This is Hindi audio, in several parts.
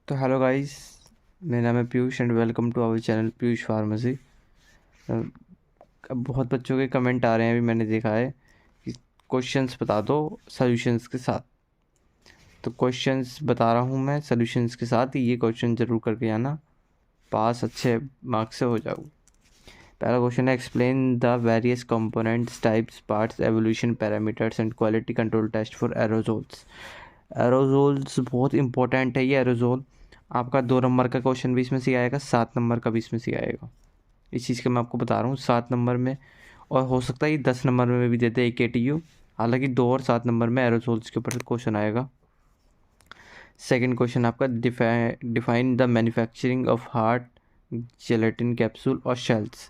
तो हेलो गाइस, मेरा नाम है Piyush and welcome to our channel Piyush pharmacy. अब बहुत बच्चों के कमेंट आ रहे हैं, अभी मैंने देखा है कि क्वेश्चंस बता दो सॉल्यूशंस के साथ। तो क्वेश्चंस बता रहा हूँ मैं सॉल्यूशंस के साथ, ये क्वेश्चन ज़रूर करके आना, पास अच्छे मार्क्स से हो जाओ। पहला क्वेश्चन है, explain the various components, types, parts, evolution, parameters and quality control test for aerosols. Aerosols बहुत इंपॉर्टेंट है। ये एरोजोल आपका 2 नंबर का क्वेश्चन भी इसमें से आएगा, 7 नंबर का भी इसमें से आएगा। इस चीज़ का मैं आपको बता रहा हूँ, 7 नंबर में, और हो सकता है ये 10 नंबर में भी देते AKTU। हालांकि 2 और 7 नंबर में एरोजोल्स के ऊपर क्वेश्चन आएगा। सेकंड क्वेश्चन आपका, define the manufacturing of hard gelatin capsule और शेल्स।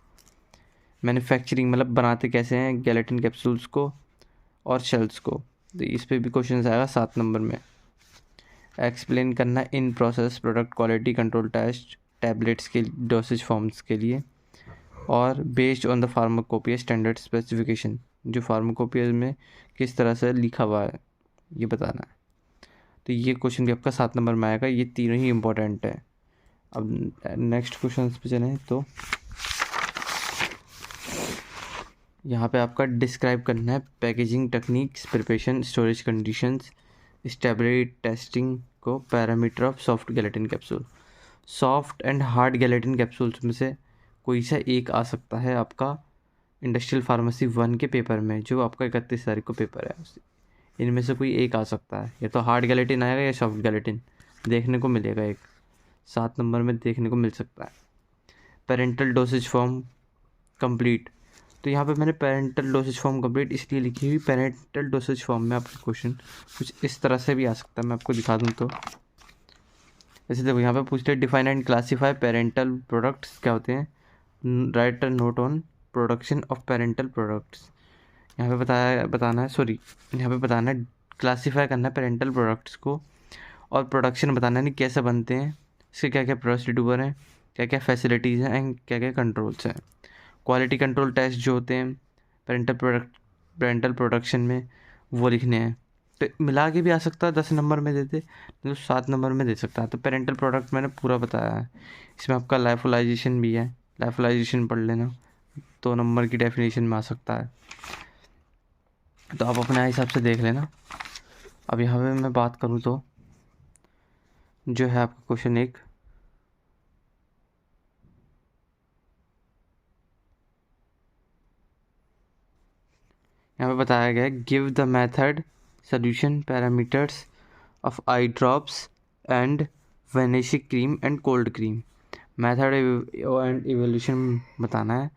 मैन्युफैक्चरिंग मतलब बनाते कैसे हैं गेलेटिन कैप्सूल्स को और शेल्स को। तो इस पे भी क्वेश्चन आएगा 7 नंबर में। एक्सप्लेन करना in process product quality control test tablets के डोसेज फॉर्म्स के लिए, और based on the pharmacopoeia standard specification, जो फार्माकोपिया में किस तरह से लिखा हुआ है ये बताना है। तो ये क्वेश्चन भी आपका 7 नंबर में आएगा। ये तीनों ही इम्पोर्टेंट है। अब नेक्स्ट क्वेश्चन पे चलें तो यहाँ पे आपका डिस्क्राइब करना है packaging techniques, preparation, storage conditions, stability testing को, parameter of soft gelatin capsule. Soft and hard gelatin capsules में से कोई सा एक आ सकता है आपका इंडस्ट्रियल फार्मेसी 1 के पेपर में, जो आपका 31 तारीख को पेपर है। इनमें से कोई एक आ सकता है, या तो हार्ड गेलेटिन आएगा या सॉफ्ट गेलेटिन देखने को मिलेगा। एक 7 नंबर में देखने को मिल सकता है। Parental dosage form complete. तो यहाँ पे मैंने पेरेंटल डोसेज फॉर्म कंप्लीट इसलिए लिखी हुई, पेरेंटल डोसेज फॉर्म में आपका क्वेश्चन कुछ इस तरह से भी आ सकता है। मैं आपको दिखा दूँ तो जैसे देखो, यहाँ पे पूछते हैं define and classify parental products क्या होते हैं, right a note on production of parental products. यहाँ पे बताना है क्लासीफाई करना है पेरेंटल प्रोडक्ट्स को, और प्रोडक्शन बताना है नहीं कैसे बनते हैं, इसके क्या क्या प्रोसीड्यूर हैं, क्या क्या फैसिलिटीज़ हैं एंड क्या क्या कंट्रोल्स हैं। क्वालिटी कंट्रोल टेस्ट जो होते हैं पेरेंटल प्रोडक्शन में, वो लिखने हैं। तो मिला के भी आ सकता है, 10 नंबर में देते तो 7 नंबर में दे सकता है। तो पेरेंटल प्रोडक्ट मैंने पूरा बताया है। इसमें आपका लाइफोलाइजेशन भी है, लाइफोलाइजेशन पढ़ लेना, 2 नंबर की डेफिनेशन में आ सकता है। तो आप अपने हिसाब से देख लेना। अब यहाँ पे मैं बात करूँ तो जो है आपका क्वेश्चन एक, यहाँ पे बताया गया है, give the method, solution, parameters of eye drops and vanishing cream and cold cream. Method and evolution बताना है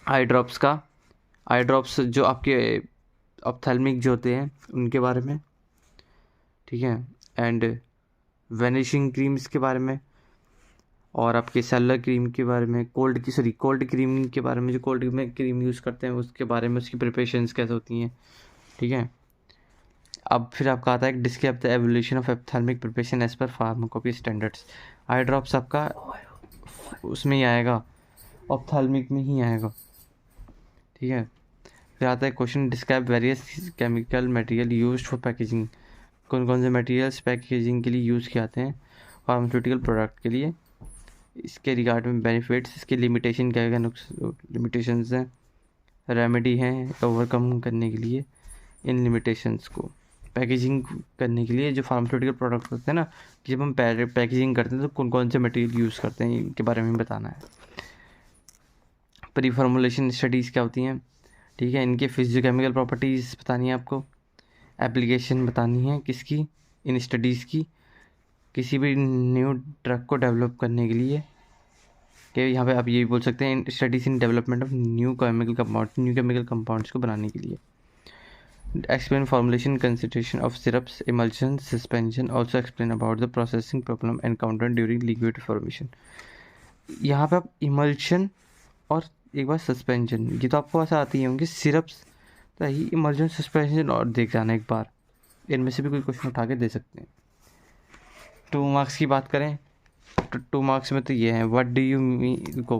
आई ड्रॉप्स का। आई ड्रॉप्स जो आपके ऑप्थेल्मिक जो होते हैं उनके बारे में, ठीक है, एंड वेनिशिंग क्रीम्स के बारे में, और आपके सेलर क्रीम के बारे में, कोल्ड क्रीम के बारे में, जो कोल्ड में क्रीम यूज़ करते हैं उसके बारे में, उसकी प्रिपरेशंस कैसे होती हैं, ठीक है। अब फिर आपका आता है describe the evolution of ophthalmic preparation as per pharmacopoeia standards. Eye drops आपका उसमें ही आएगा, ऑप्थेल्मिक में ही आएगा, ठीक है। फिर आता है question, describe various chemical material used for packaging. कौन कौन से मटेरियल्स पैकेजिंग के लिए यूज़ किए जाते हैं फार्मास्यूटिकल प्रोडक्ट के लिए, इसके रिगार्ड में बेनिफिट्स, इसके लिमिटेशन क्या क्या लिमिटेशंस हैं, रेमेडी हैं ओवरकम करने के लिए इन लिमिटेशंस को। पैकेजिंग करने के लिए जो फार्मास्यूटिकल प्रोडक्ट होते हैं ना, कि जब हम पैकेजिंग करते हैं तो कौन कौन से मटेरियल यूज़ करते हैं, इनके बारे में बताना है। प्री फॉर्मुलेशन स्टडीज़ क्या होती हैं, ठीक है, इनके फिजियोकेमिकल प्रॉपर्टीज़ बतानी है आपको। एप्लीकेशन बतानी है किसकी, इन स्टडीज़ की, किसी भी न्यू ड्रग को डेवलप करने के लिए, कि यहाँ पे आप ये भी बोल सकते हैं studies in development of new chemical compounds को बनाने के लिए। Explain formulation consideration of syrups, emulsion, suspension, also explain about the processing problem encountered during liquid formation. यहाँ पे आप इमल्शन और एक बार सस्पेंशन, ये तो आपको ऐसा आती ही होंगे, सिरप्स तो ही, इमल्शन, सस्पेंशन और देख जाना एक बार, इनमें से भी कोई क्वेश्चन उठा के दे सकते हैं। 2 मार्क्स की बात करें तो 2 मार्क्स में तो ये है, व्हाट डू यू मीन को